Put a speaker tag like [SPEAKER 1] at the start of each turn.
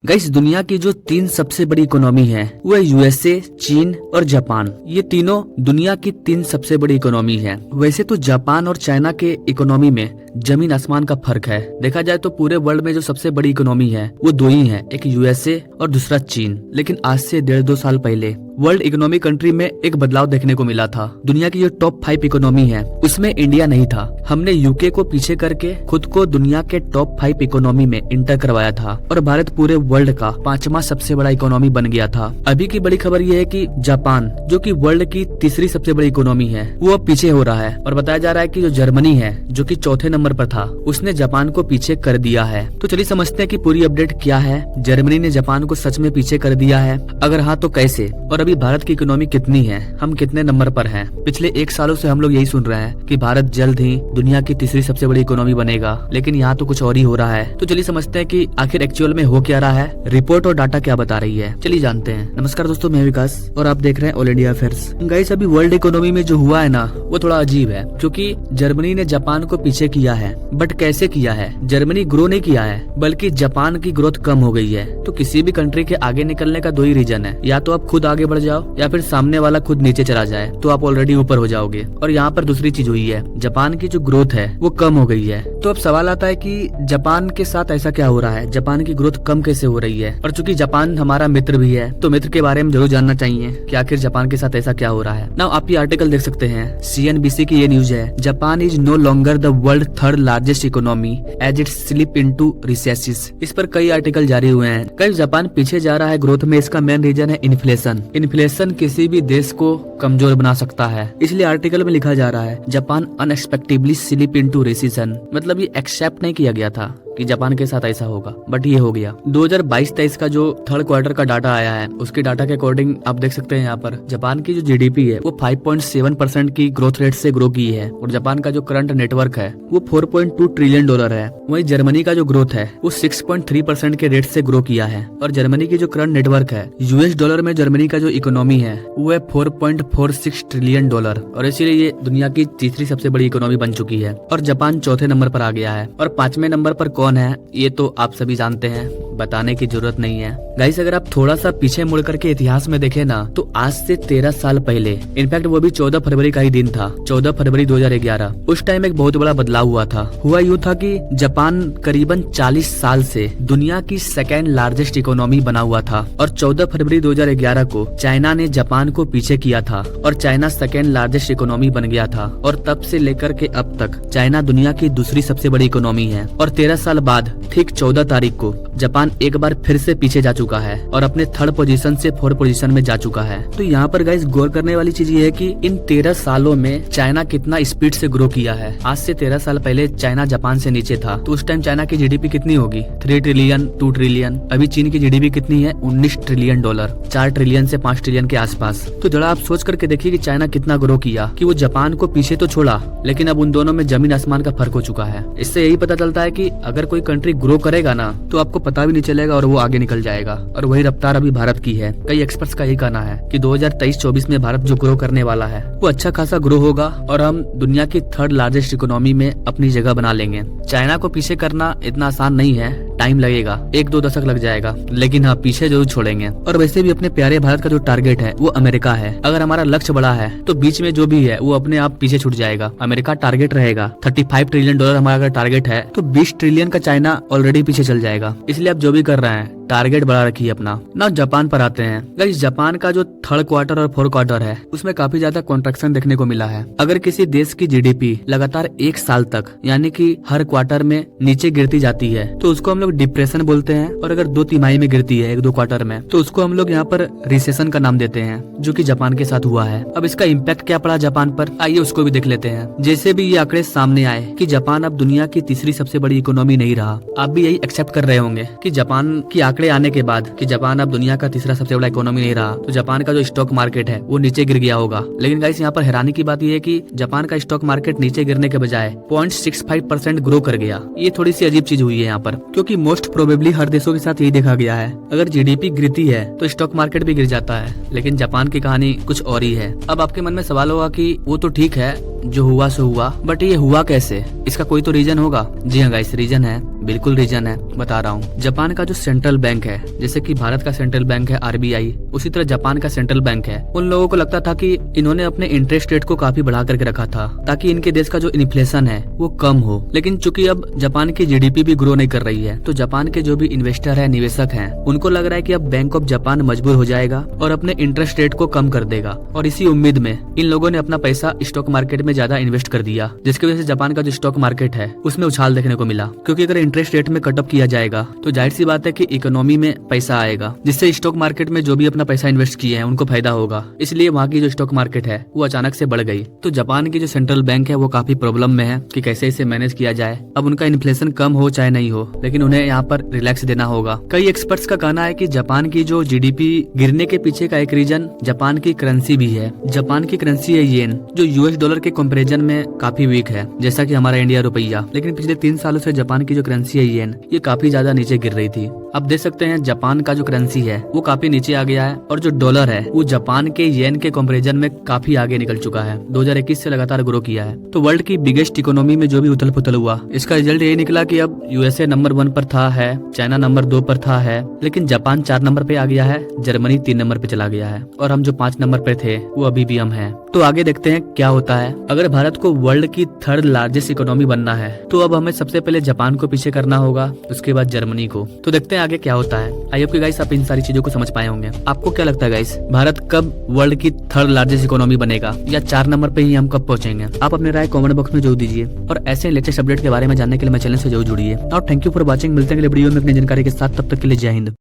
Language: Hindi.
[SPEAKER 1] गाइस दुनिया की जो 3 सबसे बड़ी इकोनॉमी है वो है यूएसए, चीन और जापान। ये तीनों दुनिया की 3 सबसे बड़ी इकोनॉमी है। वैसे तो जापान और चाइना के इकोनॉमी में जमीन आसमान का फर्क है। देखा जाए तो पूरे वर्ल्ड में जो सबसे बड़ी इकोनॉमी है वो 2 ही है, एक यूएसए और दूसरा चीन। लेकिन आज से 1.5-2 साल पहले वर्ल्ड इकोनॉमिक कंट्री में एक बदलाव देखने को मिला था। दुनिया की जो टॉप 5 इकोनॉमी है उसमें इंडिया नहीं था। हमने यूके को पीछे करके खुद को दुनिया के टॉप 5 इकोनॉमी में इंटर करवाया था और भारत पूरे वर्ल्ड का 5वां सबसे बड़ा इकोनॉमी बन गया था। अभी की बड़ी खबर ये है कि जापान, जो कि वर्ल्ड की 3री सबसे बड़ी इकोनॉमी है, वो अब पीछे हो रहा है। और बताया जा रहा है कि जो जर्मनी है, जो कि 4थे नंबर पर था, उसने जापान को पीछे कर दिया है। तो चलिए समझते हैं कि पूरी अपडेट क्या है। जर्मनी ने जापान को सच में पीछे कर दिया है? अगर हाँ तो कैसे? और अभी भारत की इकोनॉमी कितनी है, हम कितने नंबर पर हैं? पिछले 1 सालों से हम लोग यही सुन रहे हैं कि भारत जल्द ही दुनिया की 3री सबसे बड़ी इकोनॉमी बनेगा, लेकिन यहाँ तो कुछ और ही हो रहा है। तो चलिए समझते हैं कि आखिर एक्चुअल में हो क्या रहा है, रिपोर्ट और डाटा क्या बता रही है। चलिए जानते हैं। नमस्कार दोस्तों, मैं विकास और आप देख रहे हैं ऑल इंडिया अफेयर्स। गाइस अभी वर्ल्ड इकोनॉमी में जो हुआ है ना, वो थोड़ा अजीब है, क्योंकि जर्मनी ने जापान को पीछे किया है। बट कैसे किया है? जर्मनी ग्रो नहीं किया है, बल्कि जापान की ग्रोथ कम हो गई है। तो किसी भी कंट्री के आगे निकलने का 2 ही रीजन है, या तो आप खुद आगे बढ़ जाओ या फिर सामने वाला खुद नीचे चला जाए, तो आप ऑलरेडी ऊपर हो जाओगे। और यहाँ पर दूसरी चीज हुई है, जापान की जो ग्रोथ है वो कम हो गई है। तो अब सवाल आता है कि जापान के साथ ऐसा क्या हो रहा है, जापान की ग्रोथ कम कैसे हो रही है? और चूंकि जापान हमारा मित्र भी है, तो मित्र के बारे में जरूर जानना चाहिए कि आखिर जापान के साथ ऐसा क्या हो रहा है। नाउ आप ये आर्टिकल देख सकते हैं, CNBC की ये न्यूज है, Japan is no longer the world 3rd largest economy as it slip into recession. इस पर कई आर्टिकल जारी हुए हैं। कई जापान पीछे जा रहा है ग्रोथ में, इसका मेन रीजन है इन्फ्लेशन। इन्फ्लेशन किसी भी देश को कमजोर बना सकता है, इसलिए आर्टिकल में लिखा जा रहा है Japan unexpectedly slip into recession. मतलब ये एक्सेप्ट नहीं किया गया था कि जापान के साथ ऐसा होगा, बट ये हो गया। 2022-23 का जो 3rd क्वार्टर का डाटा आया है, उसके डाटा के अकॉर्डिंग आप देख सकते हैं यहाँ पर जापान की जो GDP है वो 5.7% की ग्रोथ रेट से ग्रो की है। और जापान का जो करंट नेटवर्क है वो $4.2 ट्रिलियन है। वहीं जर्मनी का जो ग्रोथ है वो 6.3% के रेट से ग्रो किया है। और जर्मनी की जो करंट नेटवर्क है, $, में जर्मनी का जो इकोनॉमी है वो है $4.46 ट्रिलियन। और इसीलिए ये दुनिया की 3री सबसे बड़ी इकोनॉमी बन चुकी है। और जापान 4थे नंबर पर आ गया है। और 5वें नंबर पर कौन है ये तो आप सभी जानते हैं, बताने की जरूरत नहीं है। गाइस अगर आप थोड़ा सा पीछे मुड़ करके इतिहास में देखें ना, तो आज से 13 साल पहले, इनफैक्ट वो भी 14 फरवरी का ही दिन था, 14 फरवरी 2011, उस टाइम एक बहुत बड़ा बदलाव हुआ था। हुआ यूँ था कि जापान करीबन 40 साल से दुनिया की 2nd लार्जेस्ट इकोनॉमी बना हुआ था। और 14 फरवरी 2011 को चाइना ने जापान को पीछे किया था और चाइना 2nd लार्जेस्ट इकोनॉमी बन गया था। और तब से लेकर के अब तक चाइना दुनिया की 2री सबसे बड़ी इकोनॉमी है। और 13 साल बाद ठीक 14 तारीख को जापान एक बार फिर से पीछे जा चुका है और अपने 3rd पोजीशन से 4th पोजीशन में जा चुका है। तो यहाँ पर गाइस गौर करने वाली चीज ये है कि इन 13 सालों में चाइना कितना स्पीड से ग्रो किया है। आज से 13 साल पहले चाइना जापान से नीचे था, तो उस टाइम चाइना की GDP कितनी होगी? 3 ट्रिलियन, 2 ट्रिलियन। अभी चीन की GDP कितनी है? $19 ट्रिलियन, 4 ट्रिलियन से 5 ट्रिलियन के आसपास। तो जरा आप सोच करके देखिए कि चाइना कितना ग्रो किया, कि वो जापान को पीछे तो छोड़ा, लेकिन अब उन दोनों में जमीन आसमान का फर्क हो चुका है। इससे यही पता चलता है कि अगर कोई कंट्री ग्रो करेगा ना, तो आपको पता भी नहीं चलेगा और वो आगे निकल जाएगा। और वही रफ्तार अभी भारत की है। कई एक्सपर्ट्स का यही कहना है कि 2023-24 में भारत जो ग्रो करने वाला है वो अच्छा खासा ग्रो होगा और हम दुनिया की 3rd लार्जेस्ट इकोनॉमी में अपनी जगह बना लेंगे। चाइना को पीछे करना इतना आसान नहीं है, टाइम लगेगा, 1-2 दशक लग जाएगा, लेकिन हाँ पीछे जरूर छोड़ेंगे। और वैसे भी अपने प्यारे भारत का जो टारगेट है वो अमेरिका है। अगर हमारा लक्ष्य बड़ा है तो बीच में जो भी है वो अपने आप पीछे छूट जाएगा। अमेरिका टारगेट रहेगा $35 ट्रिलियन हमारा अगर टारगेट है, तो 20 ट्रिलियन का चाइना ऑलरेडी पीछे चल जाएगा। इसलिए आप जो भी कर रहे हैं टारगेट बढ़ा रखिए अपना। ना जापान पर आते हैं। गाइस जापान का जो 3rd क्वार्टर और 4th क्वार्टर है उसमें काफी ज्यादा कॉन्ट्रैक्शन देखने को मिला है। अगर किसी देश की GDP लगातार 1 साल तक, यानी कि हर क्वार्टर में नीचे गिरती जाती है, तो उसको हम लोग डिप्रेशन बोलते हैं। और अगर 2 तिमाही में गिरती है, 1-2 क्वार्टर में, तो उसको हम लोग यहाँ पर रिसेशन का नाम देते हैं, जो कि जापान के साथ हुआ है। अब इसका इम्पैक्ट क्या पड़ा जापान पर, आइए उसको भी देख लेते हैं। जैसे भी ये आंकड़े सामने आए कि जापान अब दुनिया की 3री सबसे बड़ी इकोनॉमी नहीं रहा, आप भी यही एक्सेप्ट कर रहे होंगे कि जापान की आंकड़े आने के बाद कि जापान अब दुनिया का 3रा सबसे बड़ा इकोनॉमी नहीं रहा, तो जापान का जो स्टॉक मार्केट है वो नीचे गिर गया होगा। लेकिन गाइस यहाँ पर हैरानी की बात यह है कि जापान का स्टॉक मार्केट नीचे गिरने के बजाय 0.65% ग्रो कर गया। ये थोड़ी सी अजीब चीज हुई है यहाँ पर, क्योंकि मोस्ट प्रोबेबली हर देशों के साथ यही देखा गया है, अगर GDP गिरती है तो स्टॉक मार्केट भी गिर जाता है। लेकिन जापान की कहानी कुछ और ही है। अब आपके मन में सवाल होगा कि वो तो ठीक है, जो हुआ सो हुआ, बट ये हुआ कैसे? इसका कोई तो रीजन होगा। जी हाँ गाइस, रीजन है बिल्कुल रीजन है, बता रहा हूँ। जापान का जो सेंट्रल बैंक है, जैसे कि भारत का सेंट्रल बैंक है RBI, उसी तरह जापान का सेंट्रल बैंक है। उन लोगों को लगता था कि इन्होंने अपने इंटरेस्ट रेट को काफी बढ़ा करके रखा था ताकि इनके देश का जो इन्फ्लेशन है वो कम हो। लेकिन चूंकि अब जापान की GDP भी ग्रो नहीं कर रही है, तो जापान के जो भी इन्वेस्टर है, निवेशक हैं, उनको लग रहा है कि अब बैंक ऑफ जापान मजबूर हो जाएगा और अपने इंटरेस्ट रेट को कम कर देगा। और इसी उम्मीद में इन लोगों ने अपना पैसा स्टॉक मार्केट में ज्यादा इन्वेस्ट कर दिया, जिसकी वजह से जापान का जो स्टॉक मार्केट है उसमें उछाल देखने को मिला। क्योंकि अगर इंटरेस्ट रेट में कटअप किया जाएगा तो जाहिर सी बात है कि इकोनॉमी में पैसा आएगा, जिससे स्टॉक मार्केट में जो भी अपना पैसा इन्वेस्ट किए हैं उनको फायदा होगा। इसलिए वहाँ की जो स्टॉक मार्केट है वो अचानक से बढ़ गई। तो जापान की जो सेंट्रल बैंक है वो काफी प्रॉब्लम में है कि कैसे इसे मैनेज किया जाए। अब उनका इन्फ्लेशन कम हो चाहे नहीं हो, लेकिन उन्हें यहाँ पर रिलैक्स देना होगा। कई एक्सपर्ट्स का कहना है कि जापान की जो GDP गिरने के पीछे का एक रीजन जापान की करेंसी भी है। जापान की करेंसी है येन, जो US डॉलर के कंपैरिजन में काफी वीक है, जैसा कि हमारा इंडिया रुपया। लेकिन पिछले 3 सालों से जापान की जो करेंसी है येन, ये काफी ज्यादा नीचे गिर रही थी। अब देख सकते हैं जापान का जो करेंसी है वो काफी नीचे आ गया है, और जो डॉलर है वो जापान के येन के कंपैरिजन में काफी आगे निकल चुका है। 2021 से लगातार ग्रो किया है। तो वर्ल्ड की बिगेस्ट इकोनॉमी में जो भी उथल पुथल हुआ, इसका रिजल्ट यही निकला कि अब USA नंबर 1 पर था है, चाइना नंबर 2 पर था है, लेकिन जापान 4 नंबर पे आ गया है, जर्मनी 3 नंबर पे चला गया है, और हम जो 5 नंबर पे थे वो अभी भी हम हैं। तो आगे देखते हैं क्या होता है। अगर भारत को वर्ल्ड की 3rd लार्जेस्ट इकोनॉमी बनना है तो अब हमें सबसे पहले जापान को पीछे करना होगा, उसके बाद जर्मनी को। तो देखते हैं आगे क्या होता है। आई होप कि गाइस आप इन सारी चीजों को समझ पाए होंगे। आपको क्या लगता है गाइस, भारत कब वर्ल्ड की 3rd लार्जेस्ट इकोनॉमी बनेगा, या 4 नंबर पे ही हम कब पहुंचेंगे? आप अपने राय कमेंट बॉक्स में जरूर दीजिए, और ऐसे लेटेस्ट अपडेट के बारे में जानने के लिए मेरे चैनल से जरूर जुड़िए। और थैंक यू फॉर वॉचिंग। मिलते हैं अगले वीडियो में अपनी जानकारी के साथ, तब तक के लिए जय हिंद।